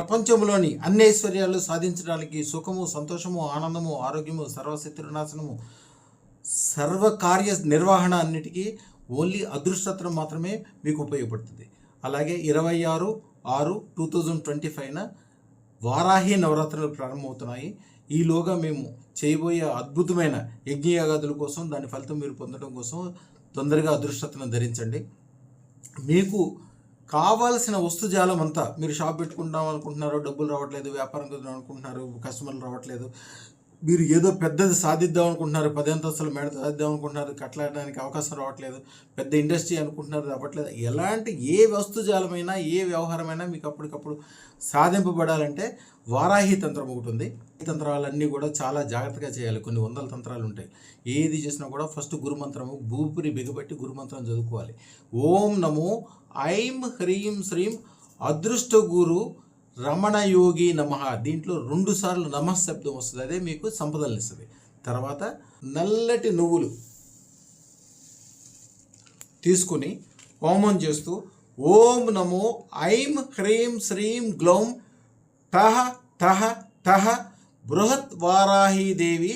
ప్రపంచంలోని అన్ని ఐశ్వర్యాలు సాధించడానికి సుఖము, సంతోషము, ఆనందము, ఆరోగ్యము, సర్వశత్రునాశనము, సర్వకార్య నిర్వహణ అన్నిటికీ ఓన్లీ అదృష్టత్వం మాత్రమే మీకు ఉపయోగపడుతుంది. అలాగే 26/6/2025న వారాహి నవరాత్రులు ప్రారంభమవుతున్నాయి. ఈలోగా మేము చేయబోయే అద్భుతమైన యజ్ఞయాగాదుల కోసం, దాని ఫలితం మీరు పొందడం కోసం తొందరగా అదృష్టతను ధరించండి. మీకు కావాల్సిన వస్తుజాలం అంతా, మీరు షాప్ పెట్టుకుంటాం అనుకుంటున్నారు, డబ్బులు రావట్లేదు, వ్యాపారం కుదరం అనుకుంటున్నారు, కస్టమర్లు రావట్లేదు, మీరు ఏదో పెద్దది సాధిద్దాం అనుకుంటున్నారు, 10 అంతస్తుల మేడ సాధిద్దాం అనుకుంటున్నారు, కట్టడానికి అవకాశం రావట్లేదు, పెద్ద ఇండస్ట్రీ అనుకుంటున్నారు, రావట్లేదు, ఎలాంటి ఏ వస్తుజాలమైనా ఏ వ్యవహారమైనా మీకు అప్పటికప్పుడు సాధింపబడాలంటే వారాహి తంత్రం ఒకటి ఉంది. ఈ తంత్రాలన్నీ కూడా చాలా జాగ్రత్తగా చేయాలి. కొన్ని వందల తంత్రాలు ఉంటాయి. ఏది చేసినా కూడా ఫస్ట్ గురుమంత్రము భూపురి బిగబట్టి గురుమంత్రం చదువుకోవాలి. ఓం నమో ఐం హ్రీం శ్రీం అదృష్ట గురు రమణయోగి నమః. దీంట్లో 2 సార్లు నమః శబ్దం వస్తుంది, అదే మీకు సంపదలు ఇస్తుంది. తర్వాత నల్లటి నువ్వులు తీసుకుని హోమం చేస్తూ ఓం నమో ఐం హ్రీం శ్రీం గ్లౌం తహ తహ తహ బృహత్ వారాహీదేవి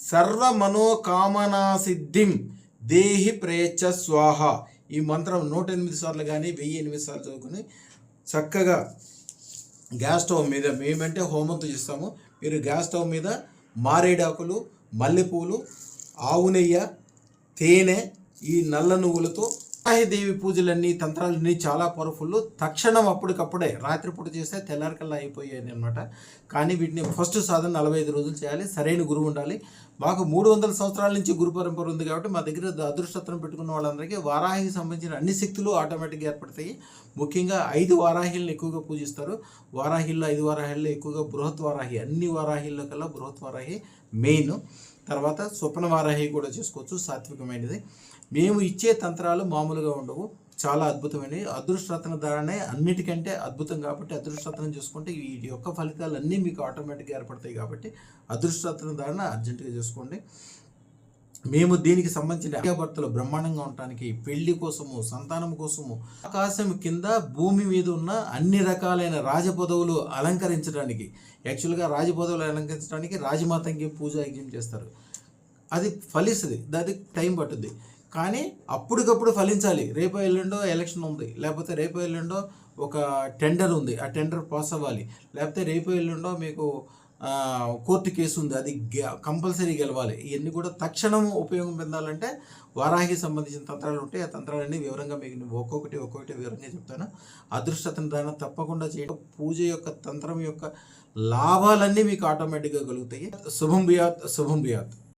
సర్వమనోకామనాసిద్ధిం దేహి ప్రేచ స్వాహ. ఈ మంత్రం 108 సార్లు కానీ 1008 సార్లు చదువుకుని చక్కగా గ్యాస్ స్టవ్ మీద, మేమంటే హోమంతో చేస్తాము, మీరు గ్యాస్ స్టవ్ మీద మారేడాకులు, మల్లెపూలు, ఆవు నెయ్య, తేనె, ఈ నల్ల నువ్వులతో వారాహిదేవి పూజలన్నీ, తంత్రాలన్నీ చాలా పవర్ఫుల్. తక్షణం అప్పటికప్పుడే రాత్రిపూట చేస్తే తెల్లారికల్లా అయిపోయాయి అనమాట. కానీ వీటిని ఫస్ట్ సాధన 45 రోజులు చేయాలి. సరైన గురువు ఉండాలి. మాకు 300 సంవత్సరాల నుంచి గురు పరంపర ఉంది కాబట్టి మా దగ్గర అదృష్టత్వం పెట్టుకున్న వాళ్ళందరికీ వారాహికి సంబంధించిన అన్ని శక్తులు ఆటోమేటిక్గా ఏర్పడతాయి. ముఖ్యంగా 5 వారాహిలను ఎక్కువగా పూజిస్తారు. వారాహిల్లో 5 వారాహిల్లో ఎక్కువగా బృహత్ వారాహి, అన్ని వారాహిల్లో కల్లా బృహత్ వారాహి మెయిన్. తర్వాత స్వప్న వారాహి కూడా చేసుకోవచ్చు, సాత్వికమైనది. మేము ఇచ్చే తంత్రాలు మామూలుగా ఉండవు, చాలా అద్భుతమైనవి. అదృష్టరత్న ధారణే అన్నిటికంటే అద్భుతం కాబట్టి అదృష్టరత్నం చేసుకుంటే ఈ యొక్క ఫలితాలు అన్నీ మీకు ఆటోమేటిక్గా ఏర్పడతాయి. కాబట్టి అదృష్టరత్న ధారణ అర్జెంటుగా చేసుకోండి. మేము దీనికి సంబంధించిన భార్యాభర్తలు బ్రహ్మాండంగా ఉండటానికి, పెళ్లి కోసము, సంతానం కోసము, ఆకాశం కింద భూమి మీద ఉన్న అన్ని రకాలైన రాజపదవులు అలంకరించడానికి, యాక్చువల్గా రాజపదవులు అలంకరించడానికి రాజమాతంగి పూజ యజ్ఞం చేస్తారు. అది ఫలిస్తుంది, దానికి టైం పట్టుద్ది. కానీ అప్పటికప్పుడు ఫలించాలి. రేపో ఎల్లుండో ఎలక్షన్ ఉంది, లేకపోతే రేపో ఎల్లుండో ఒక టెండర్ ఉంది, ఆ టెండర్ పాస్ అవ్వాలి, లేకపోతే రేపో ఎల్లుండో మీకు కోర్టు కేసు ఉంది, అది కంపల్సరీ గెలవాలి. ఇవన్నీ కూడా తక్షణం ఉపయోగం పొందాలంటే వారాహికి సంబంధించిన తంత్రాలు ఉంటాయి. ఆ తంత్రాలన్నీ వివరంగా మీకు ఒక్కొక్కటి వివరంగా చెప్తాను. అదృష్టతను దాన్ని తప్పకుండా చేయడం, పూజ యొక్క తంత్రం యొక్క లాభాలన్నీ మీకు ఆటోమేటిక్గా కలుగుతాయి. శుభం బియాత్, శుభం బియాత్.